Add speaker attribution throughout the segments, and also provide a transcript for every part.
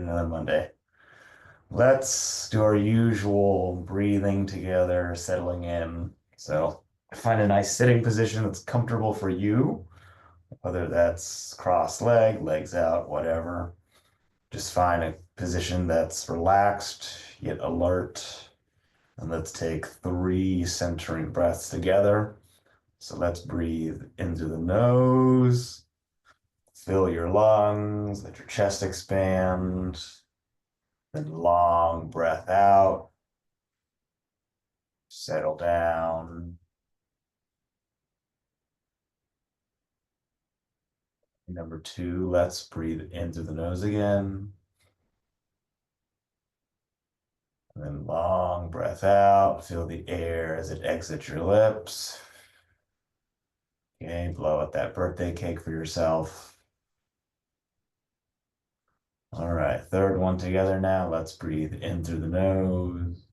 Speaker 1: another Monday. Let's do our usual breathing together, settling in. So find a nice sitting position that's comfortable for you, whether that's cross leg, legs out, whatever. Just find a position that's relaxed yet alert. And let's take three centering breaths together. So let's breathe in through the nose, fill your lungs, let your chest expand. Then long breath out, settle down. Number two, let's breathe in through the nose again. And then long breath out, feel the air as it exits your lips. Okay, blow out that birthday cake for yourself. All right, third one together now. Let's breathe in through the nose.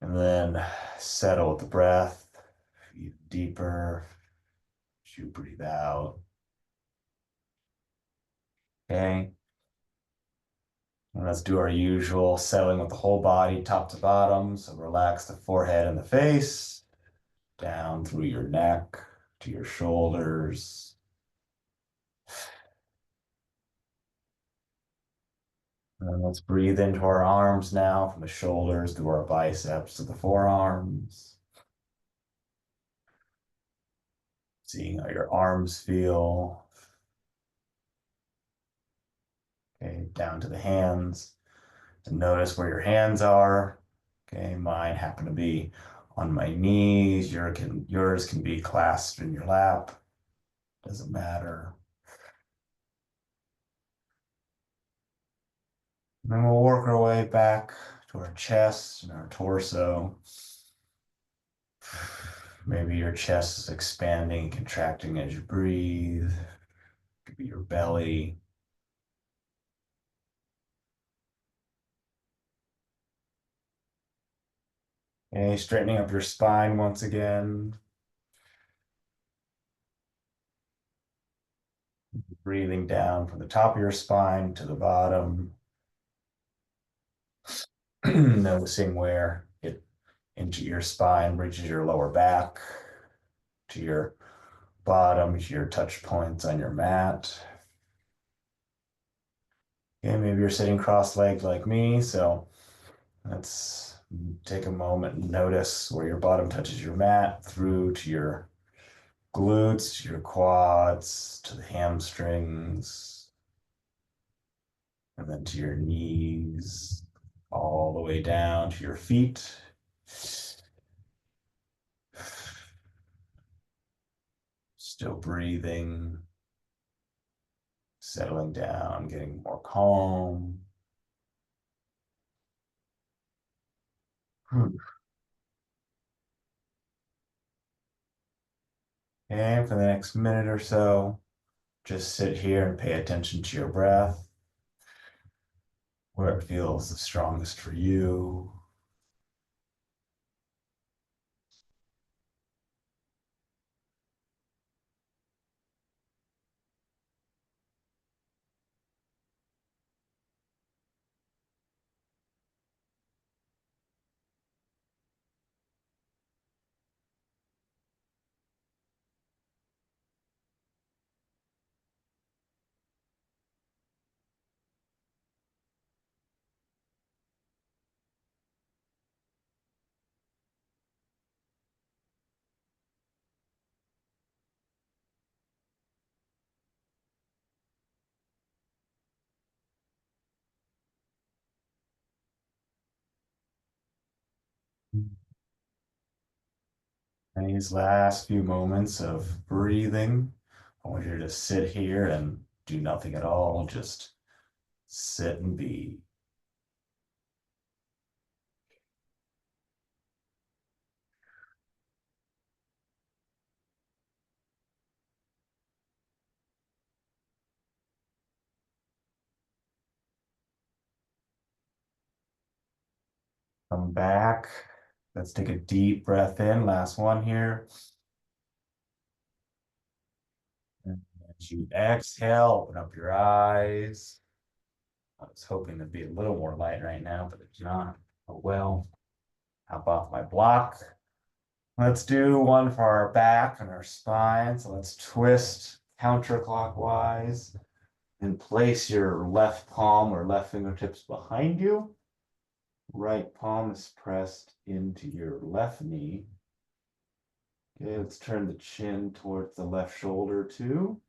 Speaker 1: And then settle with the breath, even deeper as you breathe out. Okay. And let's do our usual settling with the whole body, top to bottom. So relax the forehead and the face, down through your neck to your shoulders. And let's breathe into our arms now, from the shoulders to our biceps to the forearms. Seeing how your arms feel. Okay, down to the hands. And notice where your hands are. Okay, mine happen to be on my knees. Yours can be clasped in your lap. Doesn't matter. And then we'll work our way back to our chest and our torso. Maybe your chest is expanding, contracting as you breathe. Could be your belly. Okay, straightening up your spine once again. Breathing down from the top of your spine to the bottom. Noticing where it into your spine reaches your lower back, to your bottom, to your touch points on your mat. Okay, maybe you're sitting cross-legged like me, so let's take a moment and notice where your bottom touches your mat through to your glutes, to your quads, to the hamstrings, and then to your knees, all the way down to your feet. Still breathing, settling down, getting more calm. And for the next minute or so, just sit here and pay attention to your breath, where it feels the strongest for you. And these last few moments of breathing, I want you to just sit here and do nothing at all. Just sit and be. Come back. Let's take a deep breath in. Last one here. And As you exhale, open up your eyes. I was hoping to be a little more light right now, but it's not. Oh well. Hop off my block. Let's do one for our back and our spine. So let's twist counterclockwise and place your left palm or left fingertips behind you. Right palm is pressed into your left knee. Okay, let's turn the chin towards the left shoulder too.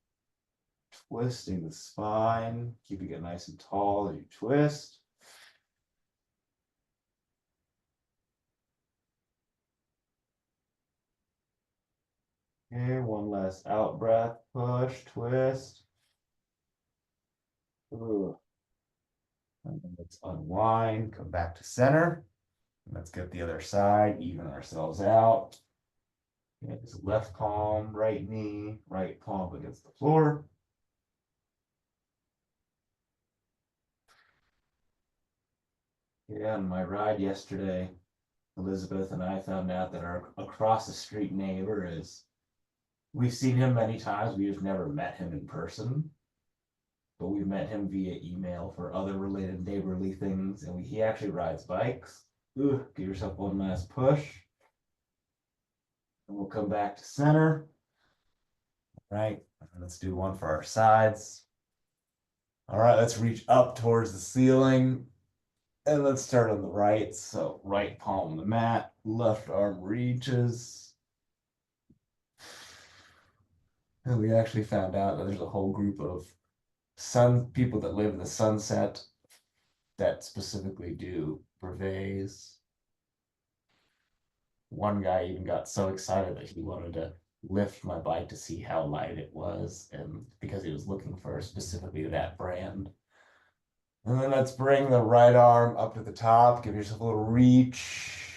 Speaker 1: Twisting the spine, keeping it nice and tall as you twist. Okay, one last out breath, push, twist. Ooh. And then let's unwind, come back to center. Let's get the other side, even ourselves out. Okay, just left palm, right knee, right palm against the floor. Yeah, on my ride yesterday, Elizabeth and I found out that our across the street neighbor is, we've seen him many times, we've never met him in person, but we've met him via email for other related neighborly things, and he actually rides bikes. Ooh, give yourself one last push, and we'll come back to center. Right, let's do one for our sides. All right, let's reach up towards the ceiling, and let's start on the right. So right palm on the mat, left arm reaches. And we actually found out that there's a whole group of people that live in the sunset that specifically do brevets. One guy even got so excited that he wanted to lift my bike to see how light it was, and because he was looking for specifically that brand. And then let's bring the right arm up to the top, give yourself a little reach,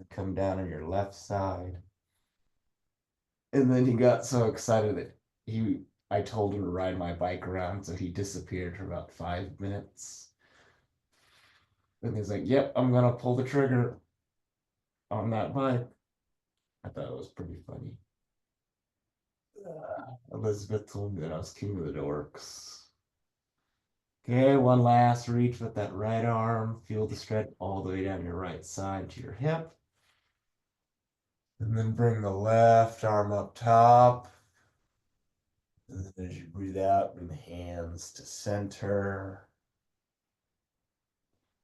Speaker 1: come down on your left side. And then he got so excited that I told him to ride my bike around, so he disappeared for about 5 minutes. And he's like, "Yep, I'm gonna pull the trigger on that bike." I thought it was pretty funny. Elizabeth told me that I was king of the dorks. Okay, one last reach with that right arm. Feel the stretch all the way down your right side to your hip. And then bring the left arm up top. And then as you breathe out, bring the hands to center.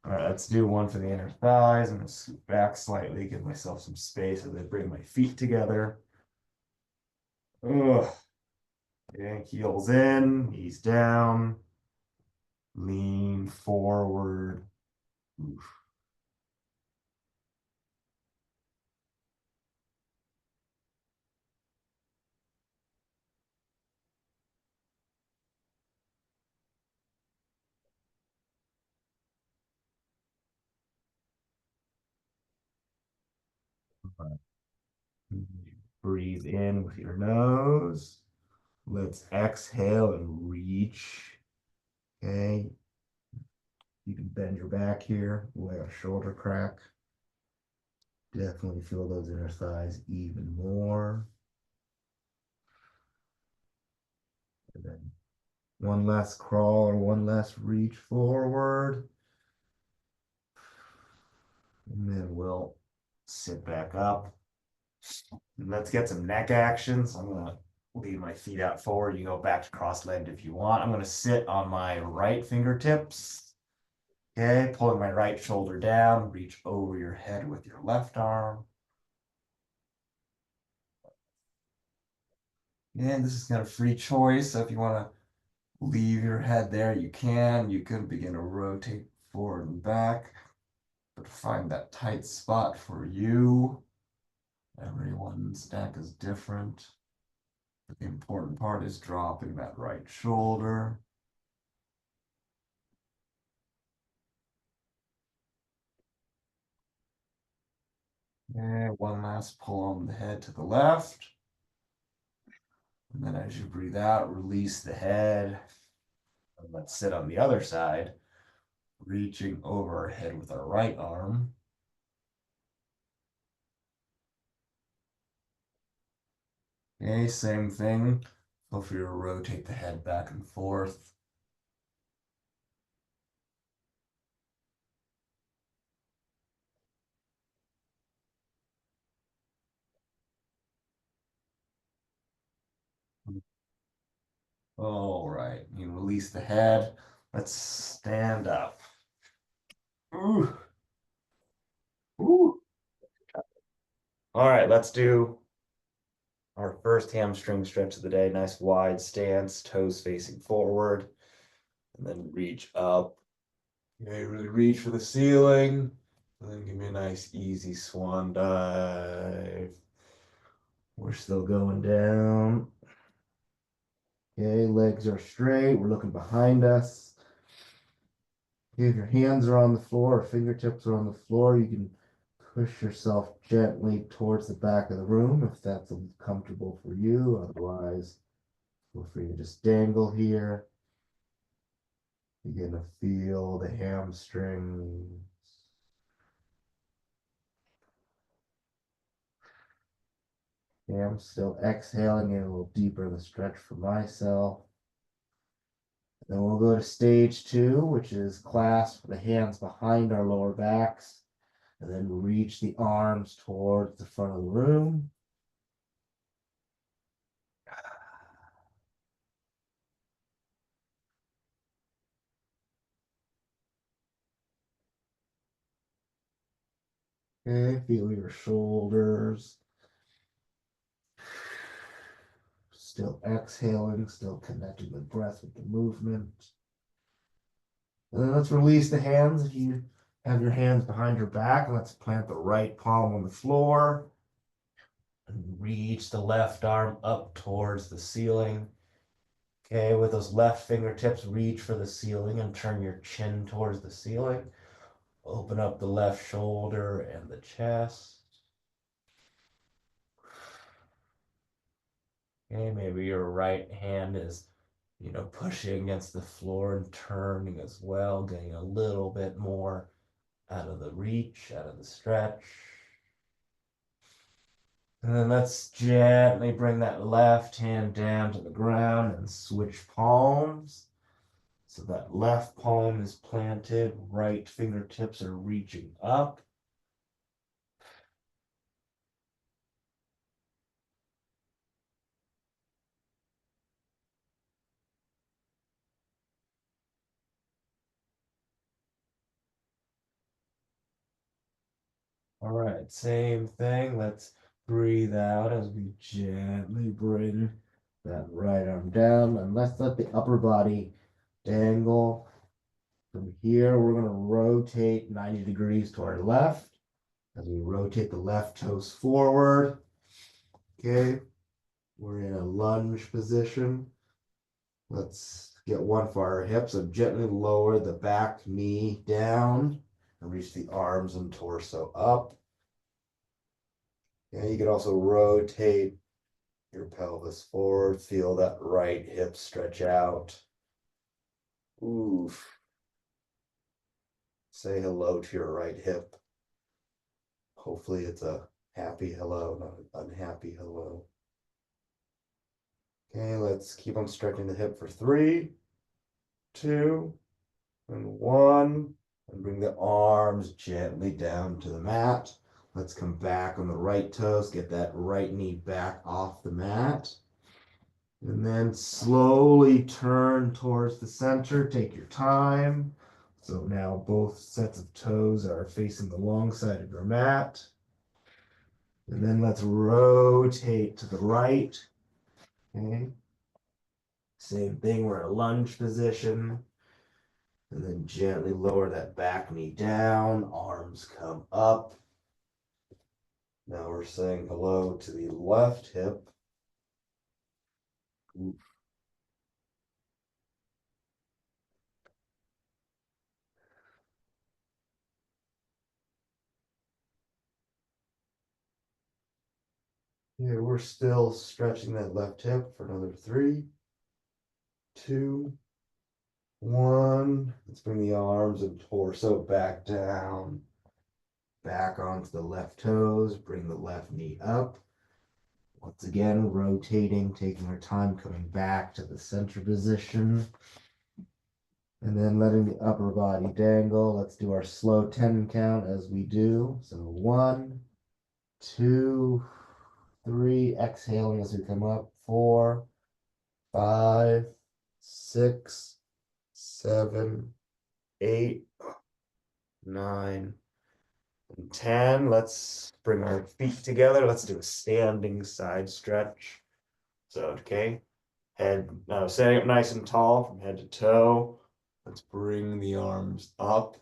Speaker 1: All right, let's do one for the inner thighs. I'm gonna scoot back slightly, give myself some space as I bring my feet together. Ugh. Okay, heels in, knees down, lean forward. Oof. Breathe in with your nose. Let's exhale and reach. Okay. You can bend your back here, like a shoulder crack. Definitely feel those inner thighs even more. And then one last crawl or one last reach forward. And then we'll sit back up. And let's get some neck action. So I'm going to leave my feet out forward. You go back to cross-legged if you want. I'm going to sit on my right fingertips. Okay, pulling my right shoulder down, reach over your head with your left arm. And this is kind of free choice. So if you want to leave your head there, you can. You can begin to rotate forward and back, but find that tight spot for you. Everyone's neck is different. But the important part is dropping that right shoulder. And one last pull on the head to the left. And then as you breathe out, release the head. And let's sit on the other side, reaching over our head with our right arm. Okay, same thing. Feel free to rotate the head back and forth. All right, you release the head. Let's stand up. Ooh, ooh. All right, let's do our first hamstring stretch of the day. Nice wide stance, toes facing forward, and then reach up. Okay, really reach for the ceiling, and then give me a nice easy swan dive. We're still going down. Okay, legs are straight. We're looking behind us. If your hands are on the floor or fingertips are on the floor, you can push yourself gently towards the back of the room if that's comfortable for you. Otherwise, feel free to just dangle here. Begin to feel the hamstrings. Okay, I'm still exhaling in a little deeper in the stretch for myself. Then we'll go to stage 2, which is clasp the hands behind our lower backs, and then reach the arms towards the front of the room. Okay, feel your shoulders. Still exhaling, still connecting the breath with the movement. And then let's release the hands. If you have your hands behind your back, let's plant the right palm on the floor and reach the left arm up towards the ceiling. Okay, with those left fingertips, reach for the ceiling and turn your chin towards the ceiling. Open up the left shoulder and the chest. Okay, maybe your right hand is, pushing against the floor and turning as well, getting a little bit more out of the reach, out of the stretch. And then let's gently bring that left hand down to the ground and switch palms. So that left palm is planted, right fingertips are reaching up. All right, same thing. Let's breathe out as we gently bring that right arm down, and let's let the upper body dangle. From here, we're going to rotate 90 degrees to our left as we rotate the left toes forward. Okay, we're in a lunge position. Let's get one for our hips. So gently lower the back knee down and reach the arms and torso up. And you can also rotate your pelvis forward. Feel that right hip stretch out. Oof. Say hello to your right hip. Hopefully it's a happy hello, not an unhappy hello. Okay, let's keep on stretching the hip for 3, 2, and 1. And bring the arms gently down to the mat. Let's come back on the right toes. Get that right knee back off the mat. And then slowly turn towards the center. Take your time. So now both sets of toes are facing the long side of your mat. And then let's rotate to the right. Okay. Same thing, we're in a lunge position. And then gently lower that back knee down, arms come up. Now we're saying hello to the left hip. Yeah, we're still stretching that left hip for another 3, 2, 1. Let's bring the arms and torso back down, back onto the left toes. Bring the left knee up. Once again, rotating, taking our time, coming back to the center position. And then letting the upper body dangle. Let's do our slow 10 count as we do. So 1, 2, 3. Exhaling as we come up. 4, 5, 6, 7, 8, 9, and 10. Let's bring our feet together. Let's do a standing side stretch. So, okay. Head standing up nice and tall from head to toe. Let's bring the arms up.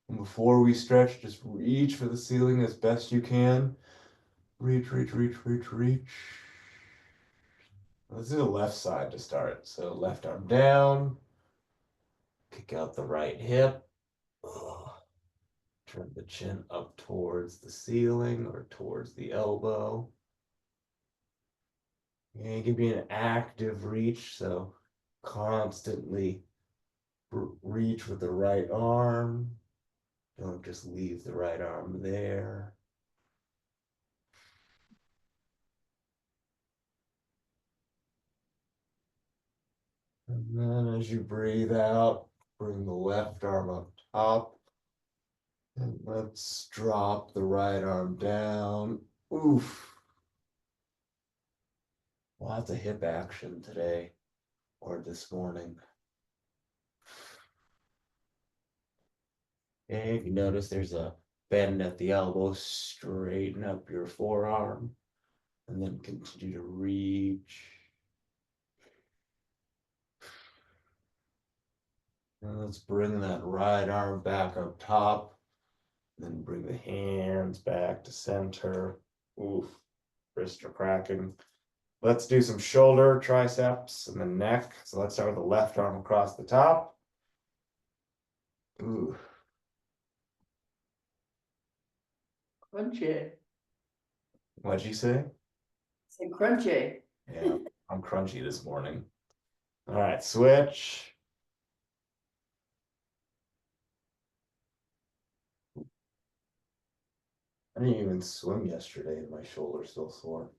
Speaker 1: And before we stretch, just reach for the ceiling as best you can. Reach, reach, reach, reach, reach. Let's do the left side to start. So left arm down. Kick out the right hip. Ugh. Turn the chin up towards the ceiling or towards the elbow. And it can be an active reach, so constantly reach with the right arm. Don't just leave the right arm there. And then as you breathe out, bring the left arm up top. And let's drop the right arm down. Oof. Lots of hip action today or this morning. And if you notice there's a bend at the elbow, straighten up your forearm and then continue to reach. And let's bring that right arm back up top. Then bring the hands back to center. Oof, wrists are cracking. Let's do some shoulder, triceps, and then neck. So let's start with the left arm across the top. Ooh,
Speaker 2: Crunchy.
Speaker 1: what'd you say?
Speaker 2: Say crunchy.
Speaker 1: Yeah, I'm crunchy this morning. All right, switch. I didn't even swim yesterday and my shoulder's still sore.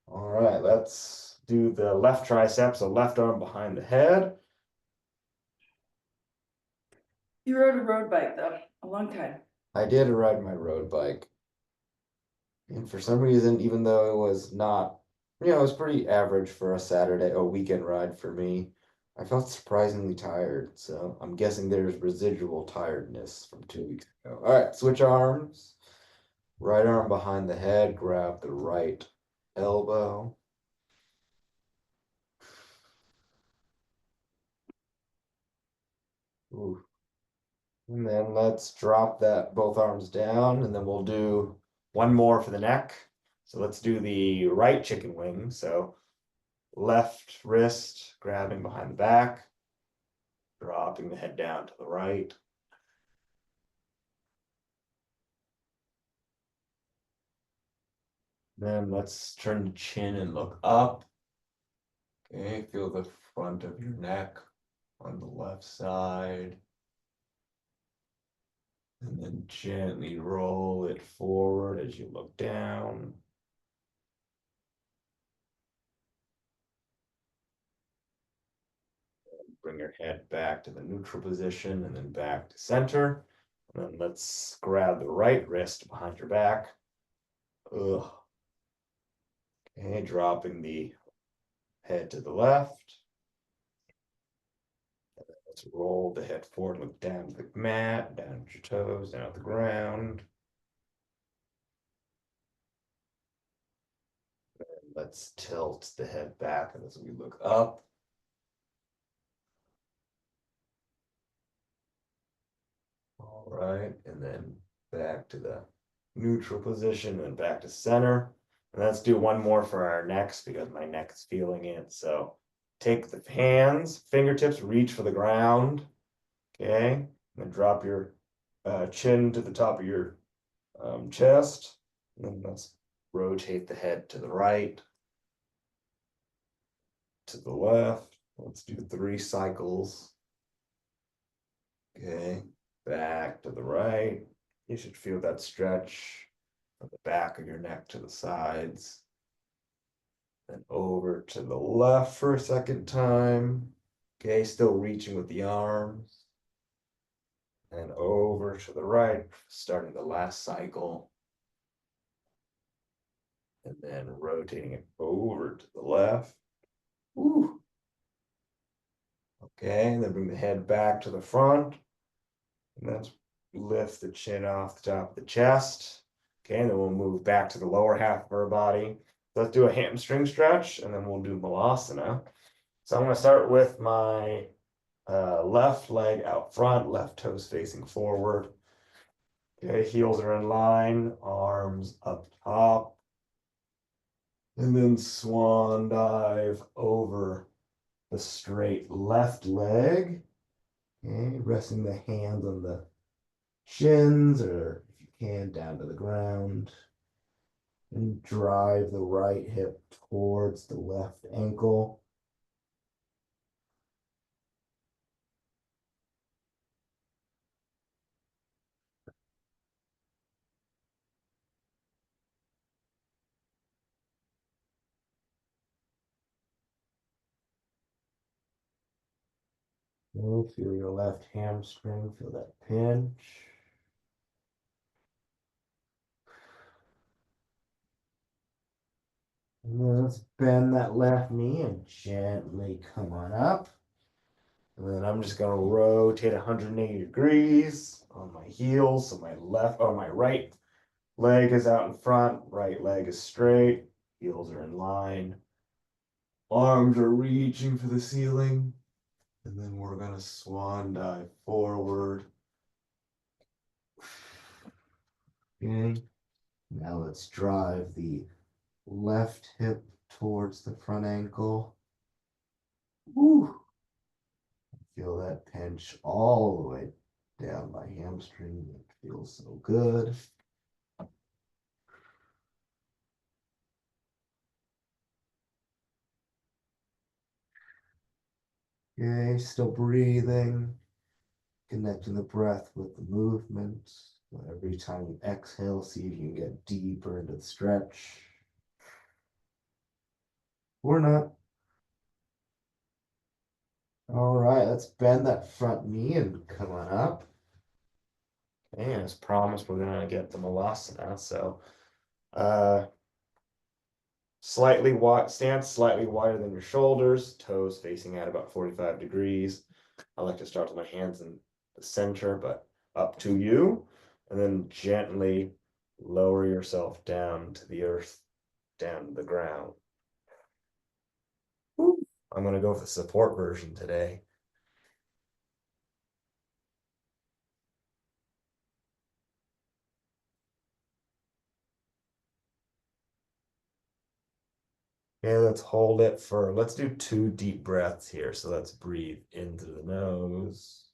Speaker 1: All right, let's do the left tricep, so left arm behind the head.
Speaker 2: You rode a road bike though, a long time.
Speaker 1: I did ride my road bike. And for some reason, even though it was not, it was pretty average for a Saturday, a weekend ride for me, I felt surprisingly tired. So I'm guessing there's residual tiredness from 2 weeks ago. All right, switch arms. Right arm behind the head, grab the right elbow. Ooh. And then let's drop that both arms down, and then we'll do one more for the neck. So let's do the right chicken wing. So left wrist grabbing behind the back, dropping the head down to the right. Then let's turn the chin and look up. Okay, feel the front of your neck on the left side. And then gently roll it forward as you look down. Bring your head back to the neutral position and then back to center. And then let's grab the right wrist behind your back. Ugh. Okay, dropping the head to the left. Let's roll the head forward, look down to the mat, down at your toes, down at the ground. And let's tilt the head back as we look up. All right, and then back to the neutral position and back to center. And let's do one more for our necks because my neck is feeling it. So take the hands, fingertips, reach for the ground. Okay, and then drop your chin to the top of your chest. And then let's rotate the head to the right, to the left. Let's do 3 cycles. Okay, back to the right. You should feel that stretch from the back of your neck to the sides. Then over to the left for a second time. Okay, still reaching with the arms. And over to the right, starting the last cycle. And then rotating it over to the left. Woo. Okay, and then bring the head back to the front. And let's lift the chin off the top of the chest. Okay, and then we'll move back to the lower half of our body. Let's do a hamstring stretch, and then we'll do malasana. So I'm going to start with my left leg out front, left toes facing forward. Okay, heels are in line, arms up top. And then swan dive over the straight left leg. Okay, resting the hands on the shins, or if you can, down to the ground. And drive the right hip towards the left ankle. Okay, feel your left hamstring, feel that pinch. And then let's bend that left knee and gently come on up. And then I'm just going to rotate 180 degrees on my heels. So my left or my right leg is out in front, right leg is straight, heels are in line, arms are reaching for the ceiling. And then we're going to swan dive forward. Okay. Now let's drive the left hip towards the front ankle. Woo. Feel that pinch all the way down my hamstring. It feels so good. Okay, still breathing, connecting the breath with the movement. So every time you exhale, see if you can get deeper into the stretch. Or not. All right, let's bend that front knee and come on up. And as promised, we're gonna get the malasana. So slightly wide stance, slightly wider than your shoulders, toes facing at about 45 degrees. I like to start with my hands in the center, but up to you. And then gently lower yourself down to the earth, down to the ground. Woo. I'm going to go with the support version today. Okay, let's hold it for, let's do 2 deep breaths here. So let's breathe into the nose.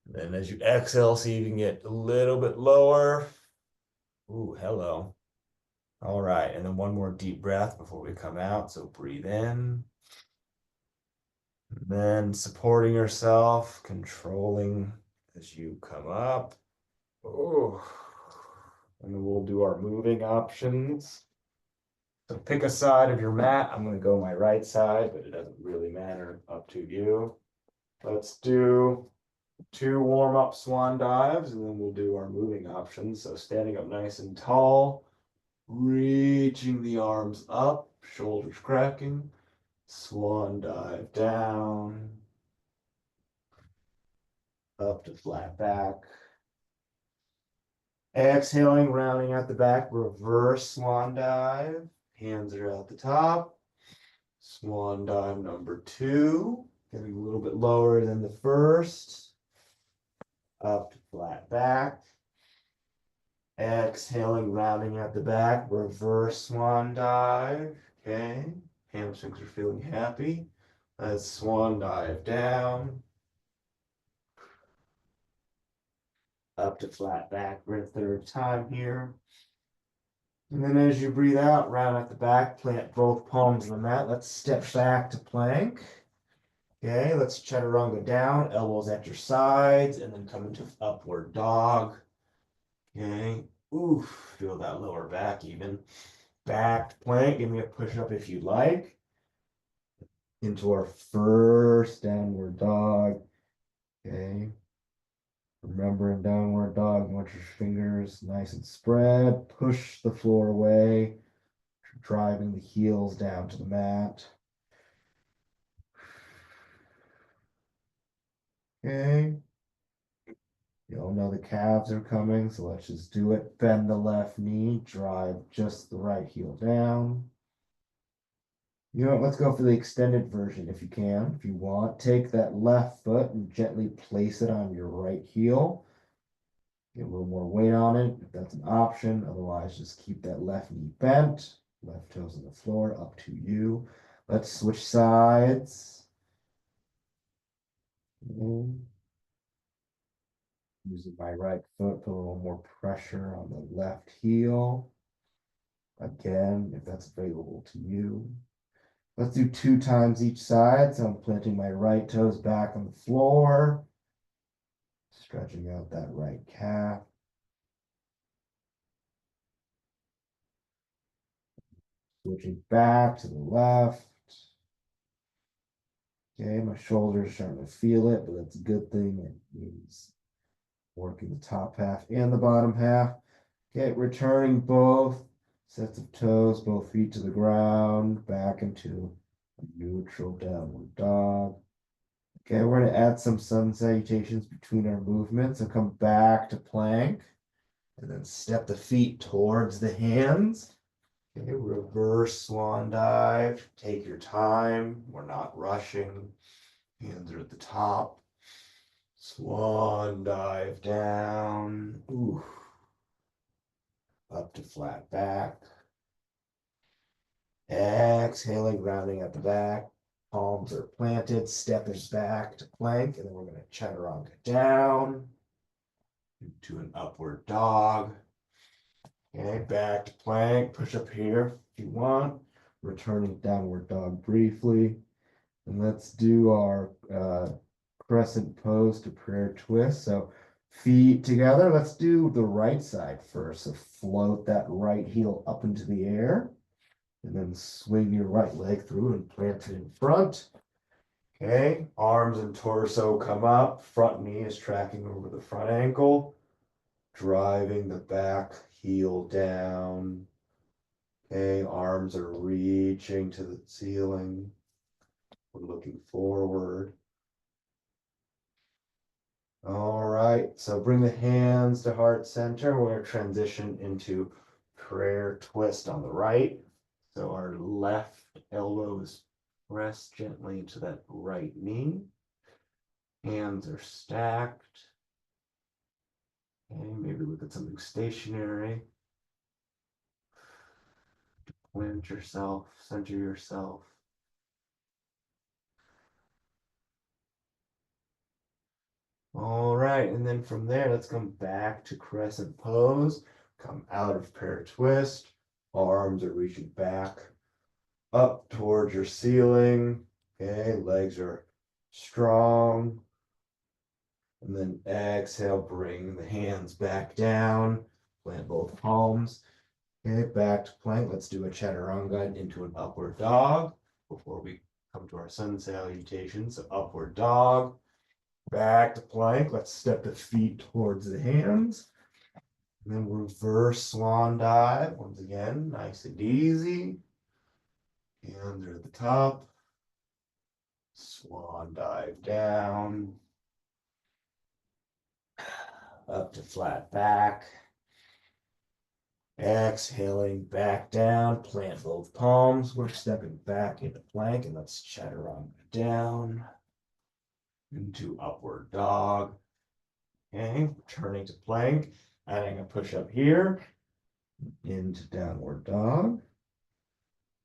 Speaker 1: And then as you exhale, see if you can get a little bit lower. Ooh, hello. All right, and then one more deep breath before we come out. So breathe in. And then supporting yourself, controlling as you come up. Oh, and then we'll do our moving options. So pick a side of your mat. I'm going to go my right side, but it doesn't really matter. Up to you. Let's do 2 warm-up swan dives, and then we'll do our moving options. So standing up nice and tall, reaching the arms up, shoulders cracking, swan dive down, up to flat back. Exhaling, rounding out the back, reverse swan dive. Hands are at the top. Swan dive number 2, getting a little bit lower than the first. Up to flat back. Exhaling, rounding out the back, reverse swan dive. Okay, hamstrings are feeling happy. Let's swan dive down. Up to flat back for a third time here. And then as you breathe out, round at the back, plant both palms on the mat. Let's step back to plank. Okay, let's chaturanga down, elbows at your sides, and then come into upward dog. Okay, Ooh, feel that lower back even. Back plank, give me a push up if you like. Into our first downward dog. Okay. Remember in downward dog, you want your fingers nice and spread. Push the floor away, driving the heels down to the mat. Okay. You all know the calves are coming, so let's just do it. Bend the left knee, drive just the right heel down. You know what? Let's go for the extended version if you can. If you want, take that left foot and gently place it on your right heel. Get a little more weight on it if that's an option. Otherwise, just keep that left knee bent. Left toes on the floor, up to you. Let's switch sides. Using my right foot, put a little more pressure on the left heel. Again, if that's available to you. Let's do 2 times each side. So I'm planting my right toes back on the floor, stretching out that right calf. Switching back to the left. Okay, my shoulders starting to feel it, but that's a good thing. It means working the top half and the bottom half. Okay, returning both sets of toes, both feet to the ground, back into a neutral downward dog. Okay, we're going to add some sun salutations between our movements and come back to plank. And then step the feet towards the hands. Okay, reverse swan dive. Take your time. We're not rushing. Hands are at the top. Swan dive down. Ooh. Up to flat back. Exhaling, grounding at the back. Palms are planted. Stepping back to plank. And then we're going to chaturanga down into an upward dog. Okay, back to plank. Push up here if you want. Returning downward dog briefly. And let's do our crescent pose to prayer twist. So feet together. Let's do the right side first. So float that right heel up into the air. And then swing your right leg through and plant it in front. Okay, arms and torso come up. Front knee is tracking over the front ankle. Driving the back heel down. Okay, arms are reaching to the ceiling. We're looking forward. All right, so bring the hands to heart center. We're going to transition into prayer twist on the right. So our left elbow is pressed gently into that right knee. Hands are stacked. Okay, maybe look at something stationary. Plant yourself, center yourself. All right, and then from there, let's come back to crescent pose. Come out of prayer twist. Arms are reaching back up towards your ceiling. Okay, legs are strong. And then exhale, bring the hands back down. Plant both palms. Okay, back to plank. Let's do a chaturanga into an upward dog before we come to our sun salutation. So upward dog. Back to plank. Let's step the feet towards the hands. And then reverse swan dive. Once again, nice and easy. Hands are at the top. Swan dive down. Up to flat back. Exhaling back down. Plant both palms. We're stepping back into plank. And let's chaturanga down into upward dog. Okay, returning to plank. Adding a push up here into downward dog.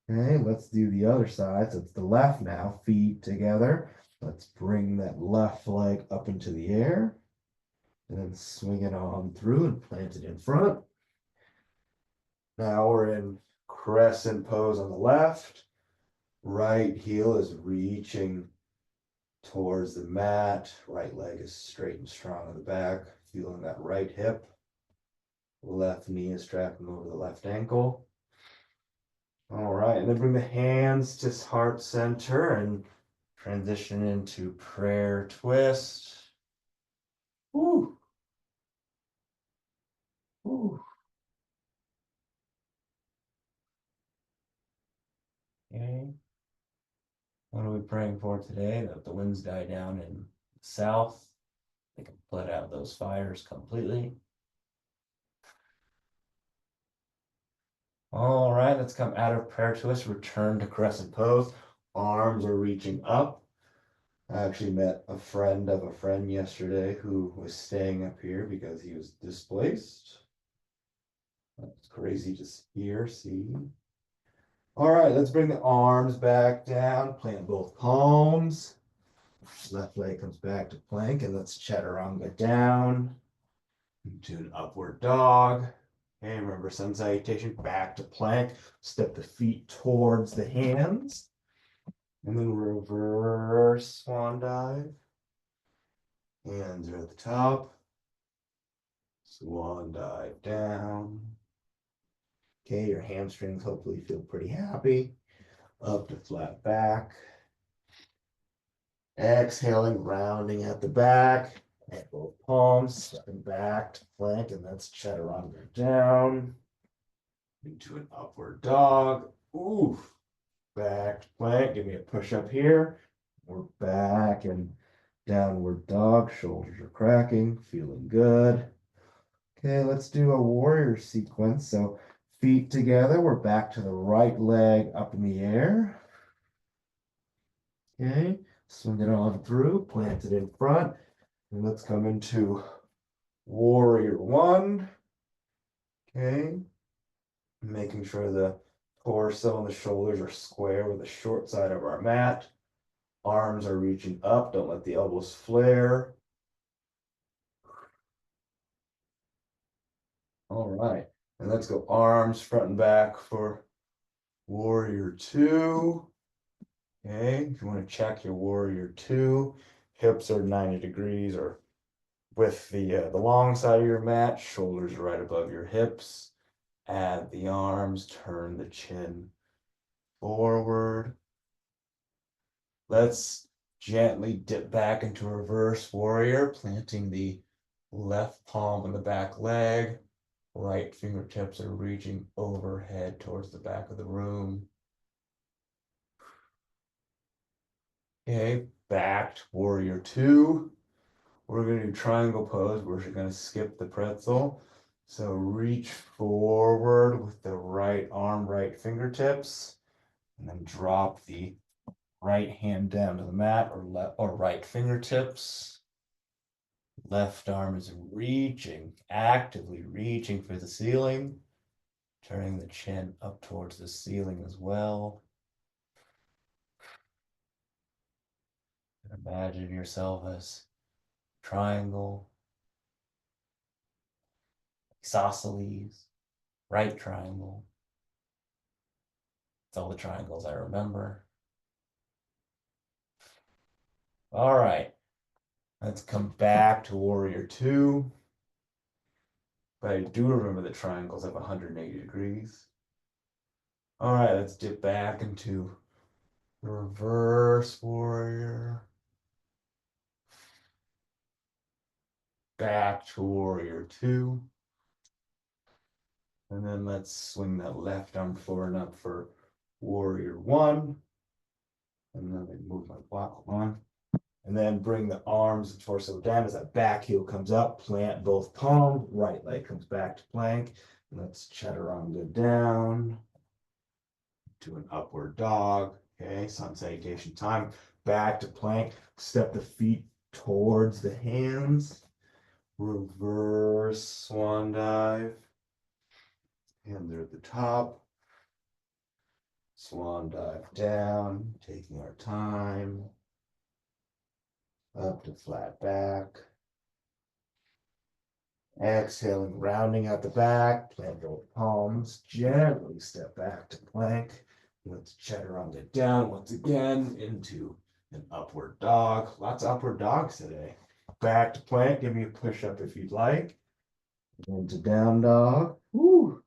Speaker 1: Okay, let's do the other side. So it's the left now, feet together. Let's bring that left leg up into the air and then swing it on through and plant it in front. Now we're in crescent pose on the left. Right heel is reaching towards the mat. Right leg is straight and strong on the back. Feeling that right hip. Left knee is tracking over the left ankle. All right, and then bring the hands to heart center and transition into prayer twist. Woo, woo. Okay. What are we praying for today? That the winds die down in the south. They can put out those fires completely. All right, let's come out of prayer twist, return to crescent pose. Arms are reaching up. I actually met a friend of a friend yesterday who was staying up here because he was displaced. That's crazy to hear, see. All right, let's bring the arms back down, plant both palms. Left leg comes back to plank, and let's chaturanga down into an upward dog. Okay, remember sun salutation, back to plank. Step the feet towards the hands. And then reverse swan dive. Hands are at the top. Swan dive down. Okay, your hamstrings hopefully feel pretty happy. Up to flat back. Exhaling, rounding at the back. At both palms, stepping back to plank, and that's chaturanga down. Into an upward dog. Oof. Back to plank. Give me a push up here. We're back and downward dog. Shoulders are cracking, feeling good. Okay, let's do a warrior sequence. So feet together. We're back to the right leg up in the air. Okay, swing it on through, plant it in front. And let's come into warrior one. Okay, making sure the torso and the shoulders are square with the short side of our mat. Arms are reaching up. Don't let the elbows flare. All right. And let's go arms front and back for warrior two. Okay. If you want to check your warrior two, hips are 90 degrees or with the long side of your mat, shoulders right above your hips. Add the arms, turn the chin forward. Let's gently dip back into reverse warrior, planting the left palm on the back leg. Right fingertips are reaching overhead towards the back of the room. Okay, back to warrior two. We're going to do triangle pose. We're going to skip the pretzel. So reach forward with the right arm, right fingertips, and then drop the right hand down to the mat or left or right fingertips. Left arm is reaching, actively reaching for the ceiling, turning the chin up towards the ceiling as well. Imagine yourself as triangle, isosceles, right triangle. It's all the triangles I remember. All right, let's come back to warrior two. But I do remember the triangles have 180 degrees. All right, let's dip back into reverse warrior. Back to warrior two. And then let's swing that left arm forward and up for warrior one. And then I move my block on. And then bring the arms and torso down as that back heel comes up. Plant both palms. Right leg comes back to plank. And let's chaturanga down to an upward dog. Okay, sun salutation time. Back to plank. Step the feet towards the hands. Reverse swan dive. Hands are at the top. Swan dive down, taking our time. Up to flat back. Exhaling, rounding out the back. Plant both palms. Gently step back to plank. Let's chaturanga down once again into an upward dog. Lots of upward dogs today. Back to plank. Give me a push up if you'd like. Into down dog. Woo!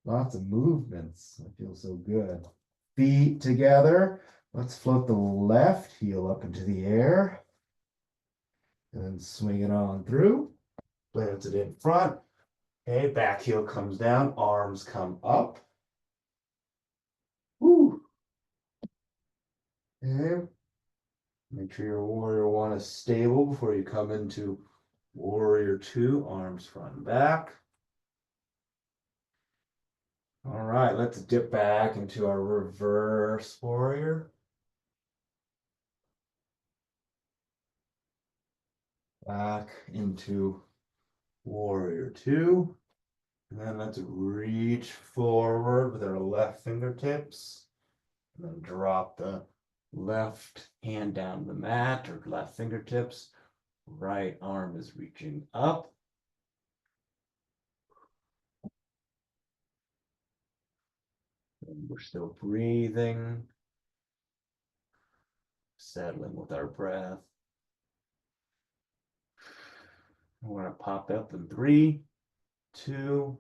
Speaker 1: Lots of movements. I feel so good. Feet together. Let's float the left heel up into the air. And then swing it on through. Plant it in front. Okay, back heel comes down, arms come up. Woo! Okay. Make sure your warrior one is stable before you come into warrior two, arms front and back. All right, let's dip back into our reverse warrior. Back into warrior two. And then let's reach forward with our left fingertips. And then drop the left hand down the mat or left fingertips. Right arm is reaching up. And we're still breathing, settling with our breath. We're going to pop up in 3, 2,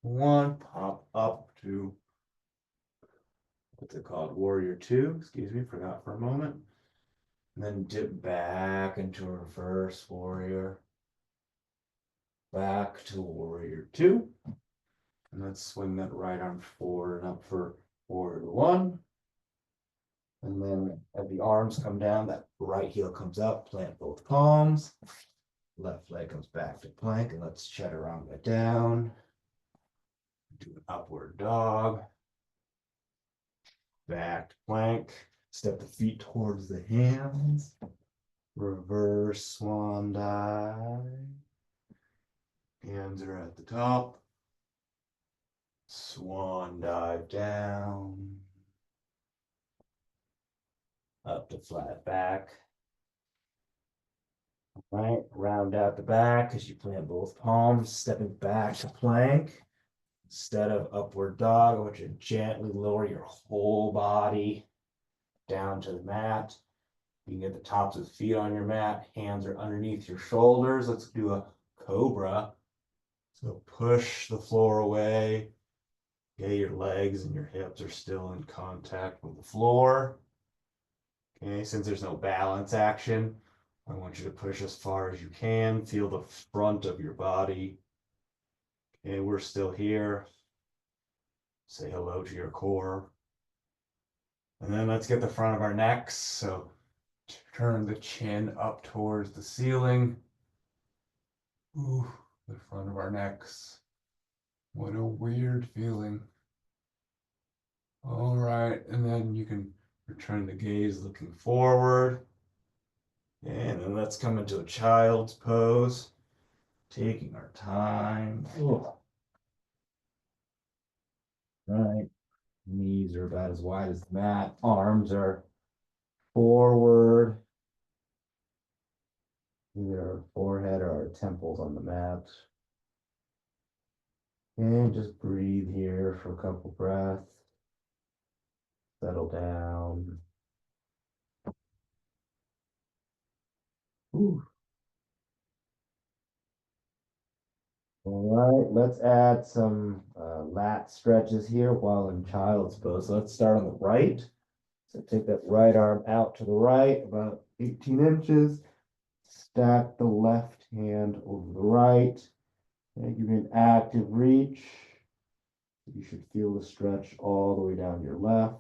Speaker 1: 1. Pop up to what's it called? Warrior two. Excuse me, forgot for a moment. And then dip back into reverse warrior. Back to warrior two. And let's swing that right arm forward and up for warrior one. And then as the arms come down, that right heel comes up, plant both palms. Left leg comes back to plank, and let's chaturanga down. Do an upward dog. Back to plank. Step the feet towards the hands. Reverse swan dive. Hands are at the top. Swan dive down. Up to flat back. All right, round out the back as you plant both palms, stepping back to plank. Instead of upward dog, I want you to gently lower your whole body down to the mat. You can get the tops of the feet on your mat. Hands are underneath your shoulders. Let's do a cobra. So push the floor away. Okay, your legs and your hips are still in contact with the floor. Okay, since there's no balance action, I want you to push as far as you can. Feel the front of your body. Okay, we're still here. Say hello to your core. And then let's get the front of our necks. So turn the chin up towards the ceiling. Ooh, the front of our necks. What a weird feeling. All right, and then you can return the gaze looking forward. And then let's come into a child's pose, taking our time. Ooh. Right, knees are about as wide as the mat. Arms are forward. Either our forehead or our temples on the mat. And just breathe here for a couple breaths. Settle down. Ooh. All right, let's add some lat stretches here while in child's pose. So let's start on the right. So take that right arm out to the right, about 18 inches. Stack the left hand over the right. And give you an active reach. You should feel the stretch all the way down your left.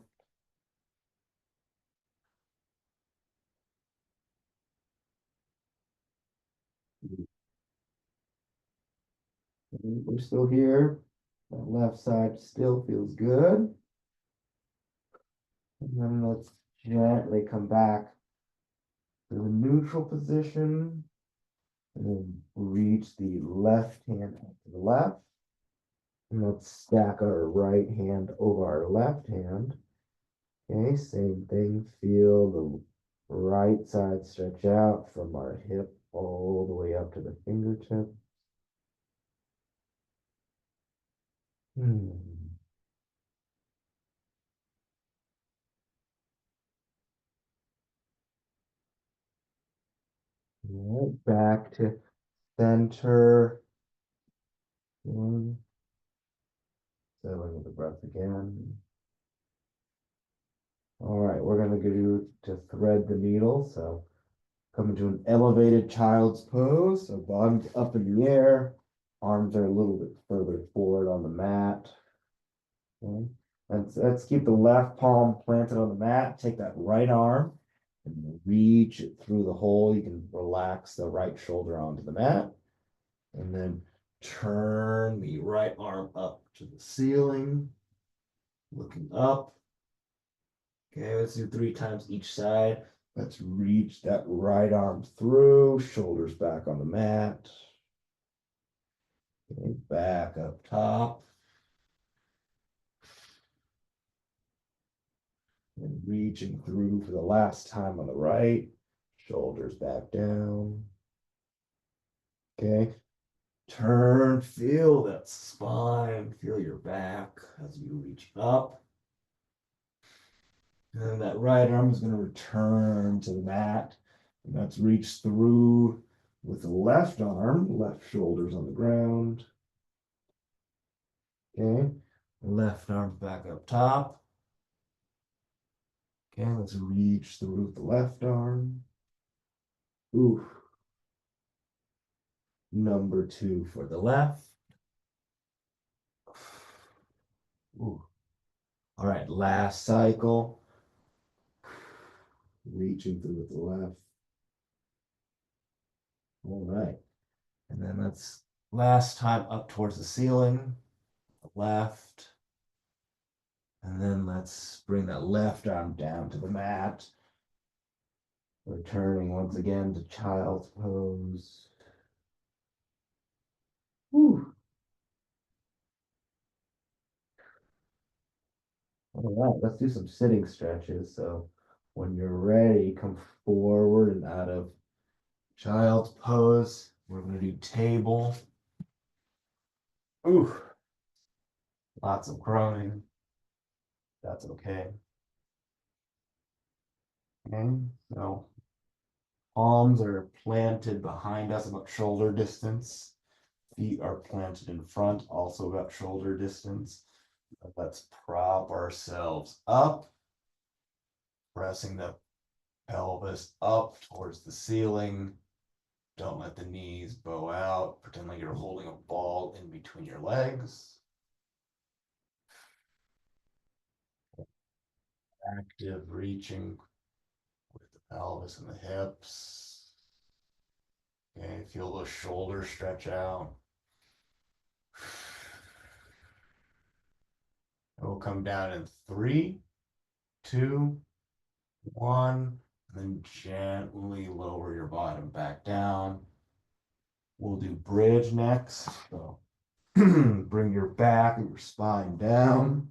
Speaker 1: We're still here. That left side still feels good. And then let's gently come back to the neutral position. And then reach the left hand up to the left. And let's stack our right hand over our left hand. Okay, same thing. Feel the right side stretch out from our hip all the way up to the fingertip. Hmm. Right, back to center. In, settling with the breath again. All right, we're gonna go to thread the needle. So come into an elevated child's pose. So bottom's up in the air, arms are a little bit further forward on the mat. Okay. Let's keep the left palm planted on the mat. Take that right arm and reach it through the hole. You can relax the right shoulder onto the mat. And then turn the right arm up to the ceiling, looking up. Okay, let's do 3 times each side. Let's reach that right arm through, shoulders back on the mat. Okay, back up top. And reaching through for the last time on the right. Shoulders back down. Okay. Turn, feel that spine, feel your back as you reach up. And then that right arm is going to return to the mat. And that's reach through with the left arm, left shoulders on the ground. Okay. Left arm back up top. Okay, let's reach through with the left arm. Ooh. Number 2 for the left. Ooh. All right, last cycle. Reaching through with the left. All right. And then let's last time up towards the ceiling, the left. And then let's bring that left arm down to the mat. Returning once again to child's pose. Whew. All right, let's do some sitting stretches. So when you're ready, come forward and out of child's pose. We're going to do table. Ooh, lots of groaning. That's okay. Okay, so palms are planted behind us about shoulder distance. Feet are planted in front, also about shoulder distance. Let's prop ourselves up, pressing the pelvis up towards the ceiling. Don't let the knees bow out. Pretend like you're holding a ball in between your legs. Active reaching with the pelvis and the hips. Okay, feel those shoulders stretch out. We'll come down in 3, 2, 1, and then gently lower your bottom back down. We'll do bridge next. So bring your back and your spine down.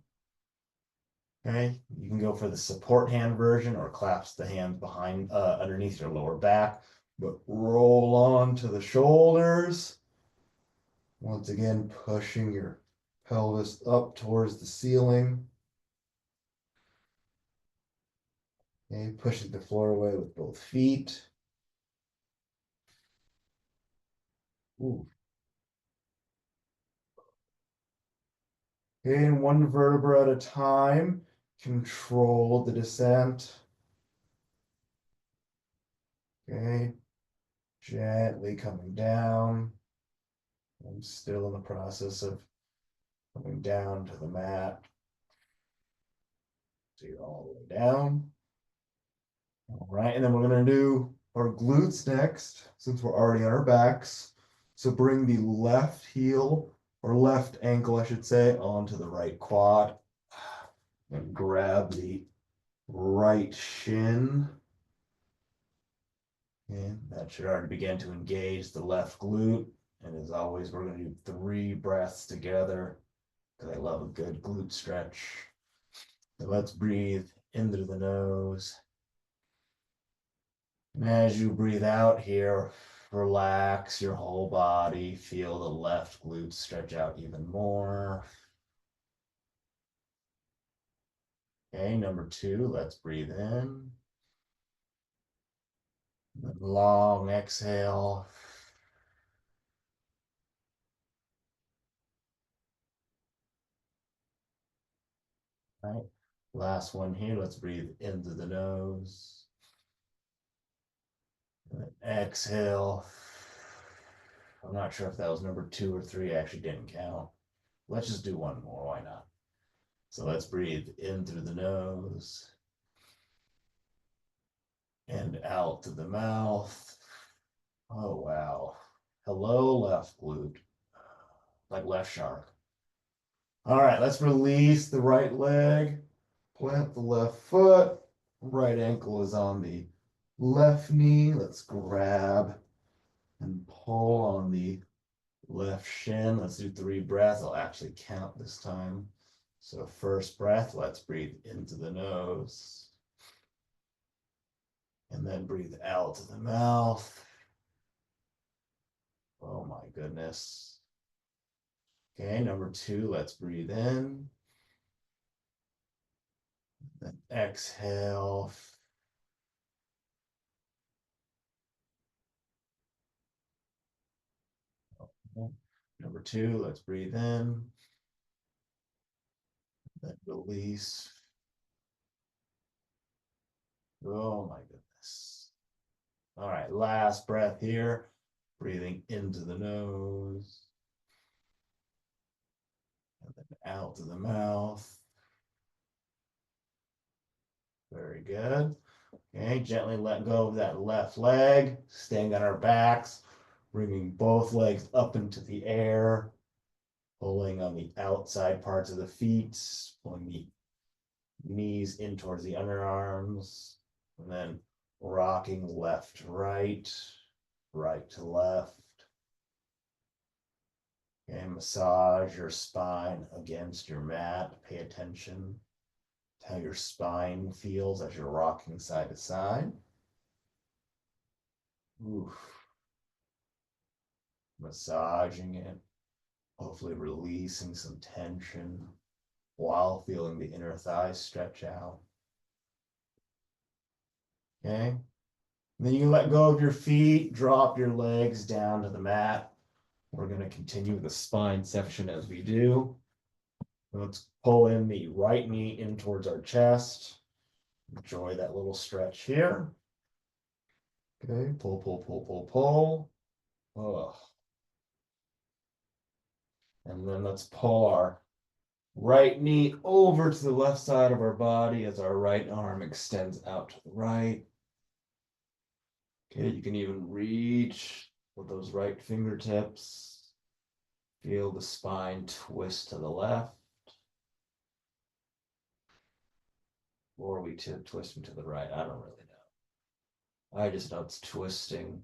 Speaker 1: Okay, you can go for the support hand version or clasp the hands behind underneath your lower back, but roll on to the shoulders. Once again, pushing your pelvis up towards the ceiling. Okay, pushing the floor away with both feet. Ooh. Okay, and one vertebra at a time. Control the descent. Okay, gently coming down. I'm still in the process of coming down to the mat. So you're all the way down. All right, and then we're gonna do our glutes next, since we're already on our backs. So bring the left heel, or left ankle, I should say, onto the right quad. And grab the right shin. And that should already begin to engage the left glute. And as always, we're going to do 3 breaths together because I love a good glute stretch. So let's breathe in through the nose. And as you breathe out here, relax your whole body. Feel the left glute stretch out even more. Okay, number 2, let's breathe in. Long exhale. All right. Last one here. Let's breathe into the nose. And exhale. I'm not sure if that was number 2 or 3. I actually didn't count. Let's just do one more. Why not? So let's breathe in through the nose and out through the mouth. Oh, wow. Hello, left glute. Like left shark. All right, let's release the right leg. Plant the left foot. Right ankle is on the left knee. Let's grab and pull on the left shin. Let's do 3 breaths. I'll actually count this time. So, first breath, let's breathe into the nose. And then breathe out to the mouth. Oh my goodness. Okay, number 2, let's breathe in. Then exhale. Number 2, let's breathe in. Then release. Oh my goodness. All right, last breath here. Breathing into the nose. And then out to the mouth. Very good. Okay, gently let go of that left leg, staying on our backs, bringing both legs up into the air, pulling on the outside parts of the feet, pulling the knees in towards the underarms, and then rocking left to right, right to left. Okay, massage your spine against your mat. Pay attention to how your spine feels as you're rocking side to side. Oof. Massaging it, hopefully releasing some tension while feeling the inner thighs stretch out. Okay. And then you can let go of your feet, drop your legs down to the mat. We're going to continue the spine section as we do. Let's pull in the right knee in towards our chest. Enjoy that little stretch here. Okay, pull, pull, pull, pull, pull. Oh. And then let's pull our right knee over to the left side of our body as our right arm extends out to the right. Okay, you can even reach with those right fingertips. Feel the spine twist to the left. Or we twisting to the right. I don't really know. I just know it's twisting.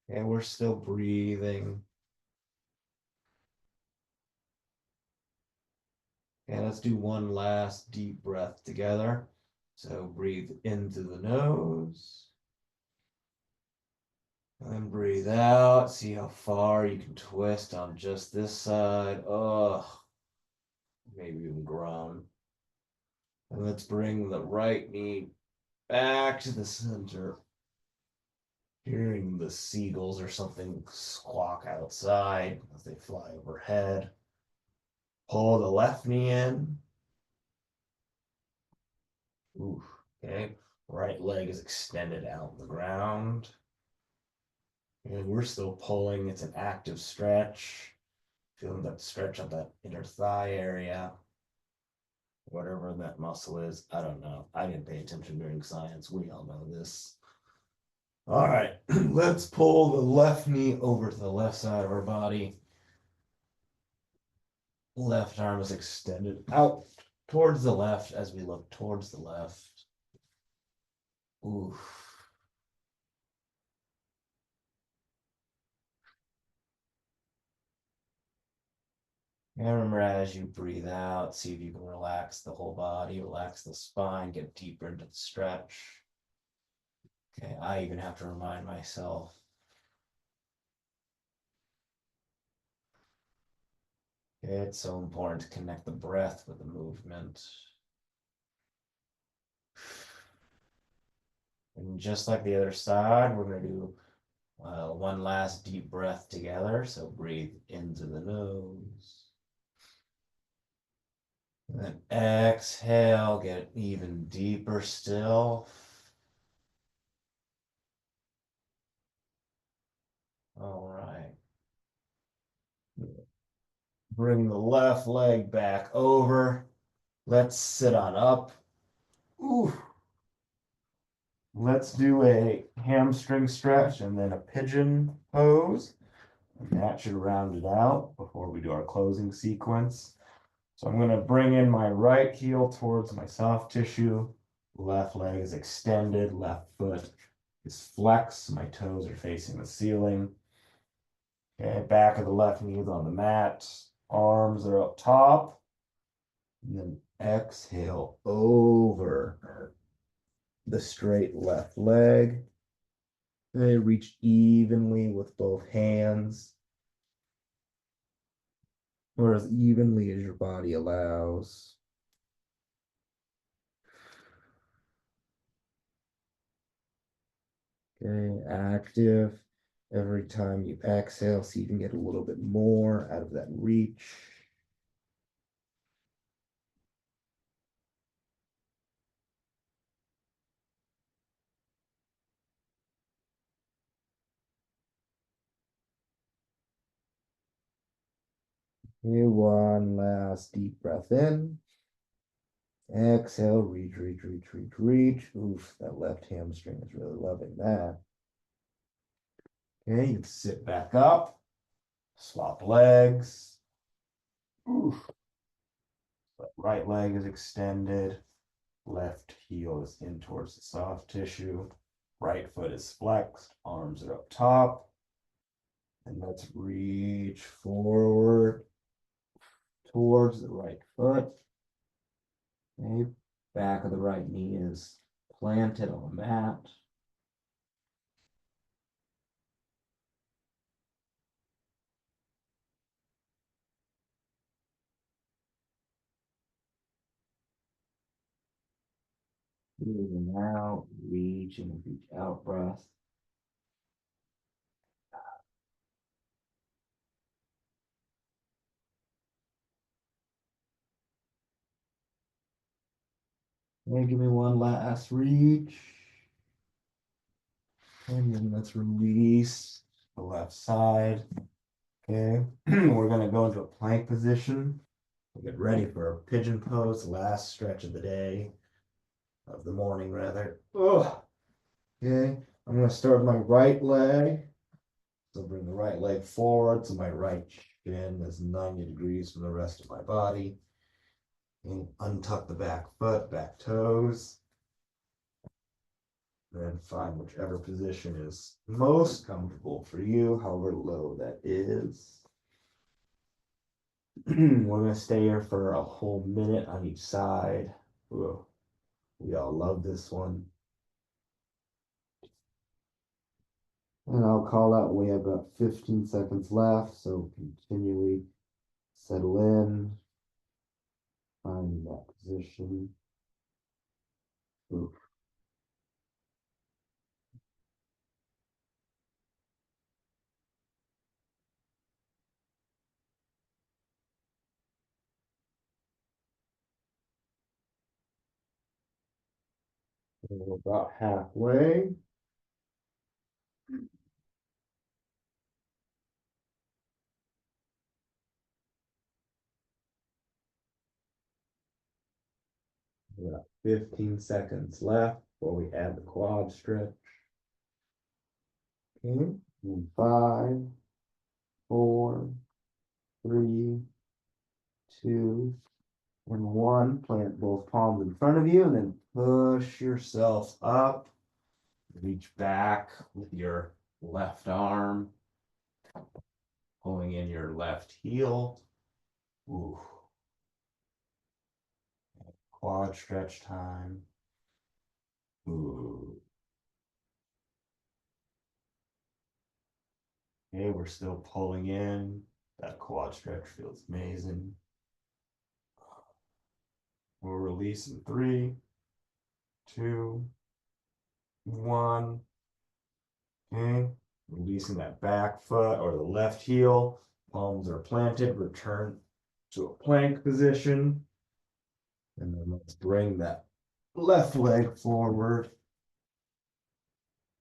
Speaker 1: And we're still breathing. And let's do one last deep breath together. So breathe in through the nose. And then breathe out. See how far you can twist on just this side. Oh, maybe even groan. And let's bring the right knee back to the center. Hearing the seagulls or something squawk outside as they fly overhead. Pull the left knee in. Ooh, okay. Right leg is extended out on the ground. And we're still pulling. It's an active stretch. Feeling that stretch of that inner thigh area. Whatever that muscle is, I don't know. I didn't pay attention during science. We all know this. All right, let's pull the left knee over to the left side of our body. Left arm is extended out towards the left as we look towards the left. Oof. And remember, as you breathe out, see if you can relax the whole body, relax the spine, get deeper into the stretch. Okay, I even have to remind myself. Okay, it's so important to connect the breath with the movement. And just like the other side, we're going to do Well, one last deep breath together. So breathe into the nose. And then exhale, get even deeper still. All right. Bring the left leg back over. Let's sit on up. Ooh. Let's do a hamstring stretch and then a pigeon pose. And that should round it out before we do our closing sequence. So I'm going to bring in my right heel towards my soft tissue. Left leg is extended. Left foot is flexed. My toes are facing the ceiling. Okay, back of the left knee is on the mat. Arms are up top. And then exhale over the straight left leg. Okay, reach evenly with both hands, or as evenly as your body allows. Okay, active. Every time you exhale, so you can get a little bit more out of that reach. Okay, one last deep breath in. Exhale, reach, reach, reach, reach, reach. Oof, that left hamstring is really loving that. Okay, you can sit back up, swap legs. Oof. Right leg is extended, left heel is in towards the soft tissue, right foot is flexed, arms are up top. And let's reach forward towards the right foot. Okay, back of the right knee is planted on the mat. Breathing out, reach and reach out breath. And give me one last reach. And then let's release the left side. Okay, we're gonna go into a plank position. We'll get ready for a pigeon pose, last stretch of the day, of the morning rather. Oh, okay. I'm gonna start with my right leg. So bring the right leg forward so my right shin is 90 degrees from the rest of my body. And untuck the back foot, back toes. Then find whichever position is most comfortable for you, however low that is. We're gonna stay here for a whole minute on each side. Whoa. We all love this one. And I'll call out, we have about 15 seconds left, so continually settle in, find that position. Oof. We're about halfway. We got 15 seconds left before we add the quad stretch. Okay, and 5, 4, 3, 2, and 1. Plant both palms in front of you and then push yourself up. Reach back with your left arm, pulling in your left heel. Ooh. Quad stretch time. Ooh. Okay, we're still pulling in. That quad stretch feels amazing. We'll release in 3, 2, 1. Okay. Releasing that back foot or the left heel. Palms are planted. Return to a plank position. And then let's bring that left leg forward.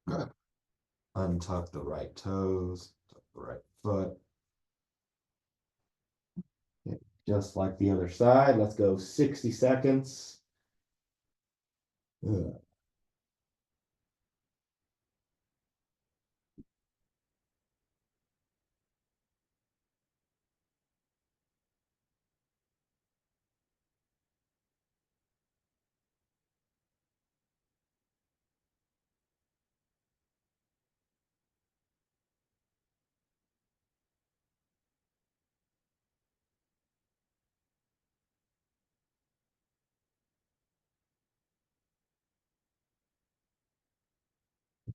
Speaker 1: Good. Untuck the right toes, tuck the right foot. Okay, just like the other side. Let's go 60 seconds. Good.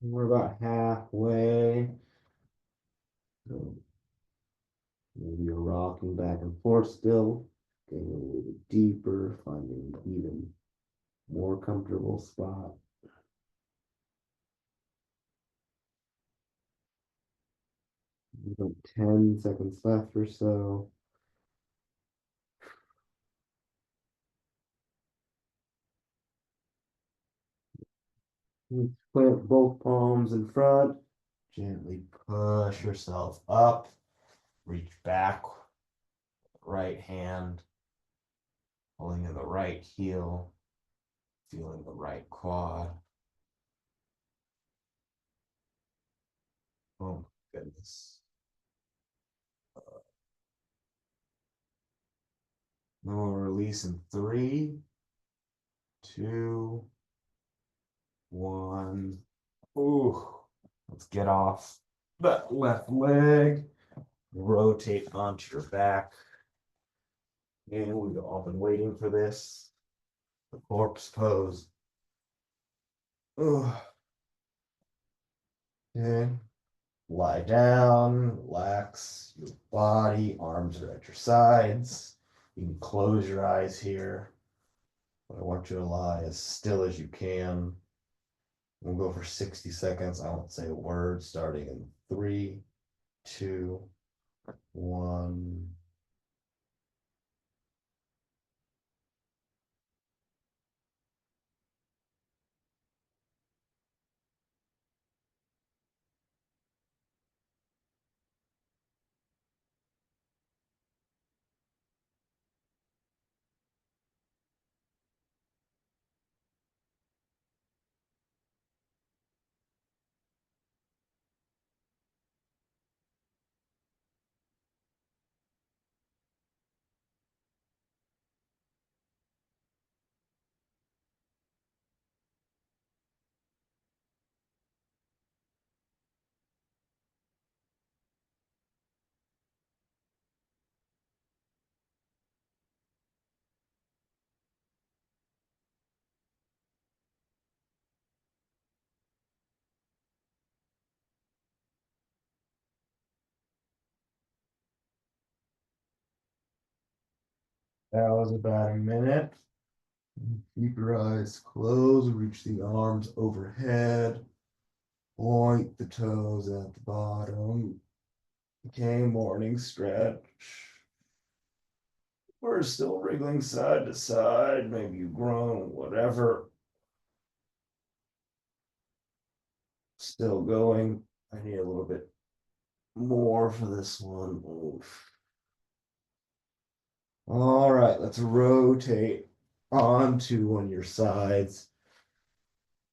Speaker 1: We're about halfway. So maybe you're rocking back and forth still, getting a little bit deeper, finding an even more comfortable spot. About 10 seconds left or so. Plant both palms in front. Gently push yourself up. Reach back. Right hand. Pulling in the right heel. Feeling the right quad. Oh my goodness. Then we'll release in 3, 2, 1. Ooh. Let's get off that left leg. Rotate onto your back. And we've all been waiting for this. The corpse pose. Ugh. Okay. Lie down, relax your body, arms are at your sides. You can close your eyes here, but I want you to lie as still as you can. We'll go for 60 seconds. I won't say a word, starting in 3, 2, 1. That was about a minute. Keep your eyes closed, reach the arms overhead, point the toes at the bottom. Okay, morning stretch. We're still wriggling side to side. Maybe you groan, whatever. Still going. I need a little bit more for this one. Oof. All right, let's rotate onto one of your sides.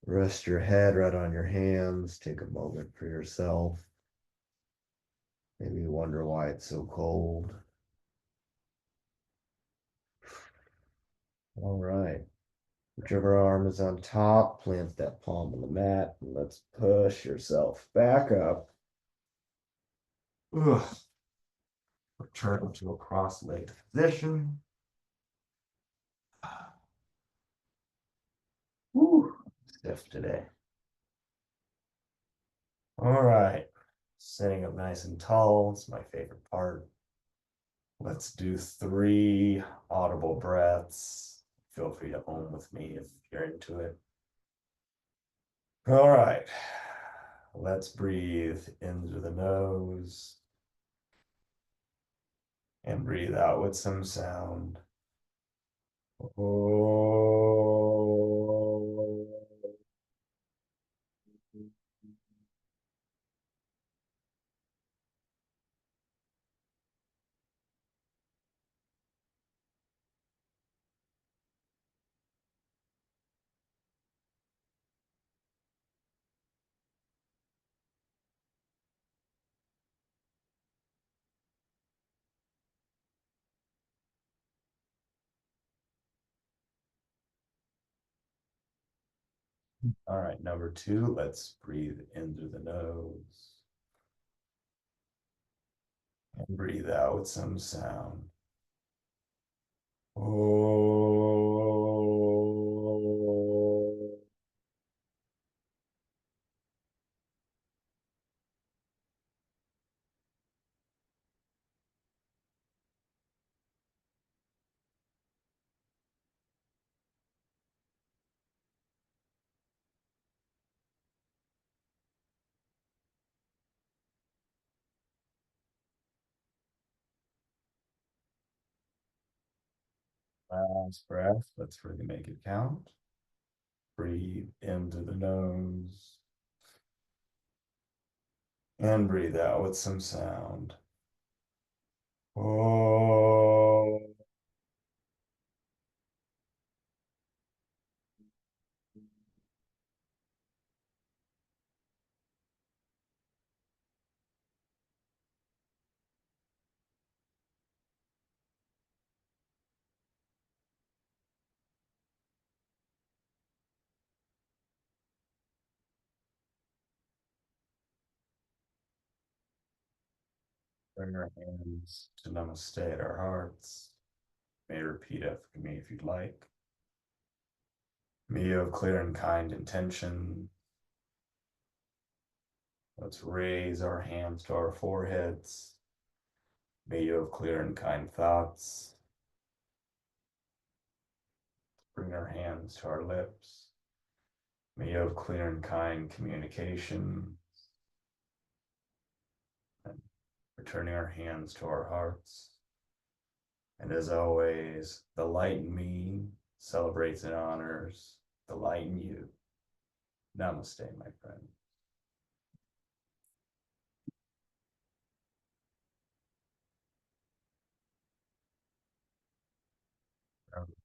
Speaker 1: Rest your head right on your hands. Take a moment for yourself. Maybe you wonder why it's so cold. All right. Whichever arm is on top, plant that palm on the mat. And let's push yourself back up. Ugh. Return to a cross-legged position. Whew. Stiff today. All right. Sitting up nice and tall. It's my favorite part. Let's do 3 audible breaths. Feel free to hum with me if you're into it. All right. Let's breathe in through the nose and breathe out with some sound. Oh. All right, number two, let's breathe in through the nose and breathe out with some sound. Oh. Last breath, let's really make it count. Breathe into the nose and breathe out with some sound. Oh. Bring our hands to namaste at our hearts. May repeat after me if you'd like. May you have clear and kind intention. Let's raise our hands to our foreheads. May you have clear and kind thoughts. Bring our hands to our lips. May you have clear and kind communication. And returning our hands to our hearts. And as always, the light in me celebrates and honors the light in you. Namaste, my friend.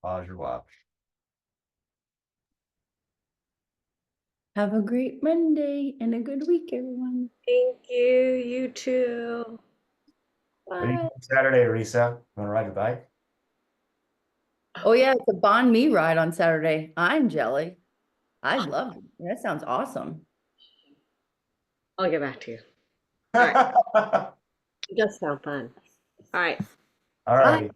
Speaker 1: Pause your watch.
Speaker 2: Have a great Monday and a good week, everyone.
Speaker 3: Thank you. You too.
Speaker 1: What are you
Speaker 3: Bye.
Speaker 1: doing Saturday, Risa? Want to ride your bike?
Speaker 2: Oh yeah, it's a Bond Me ride on Saturday. I'm jelly. I'd love it. That sounds awesome.
Speaker 3: I'll get back to you.
Speaker 1: All
Speaker 3: It does sound fun. All right.
Speaker 1: right.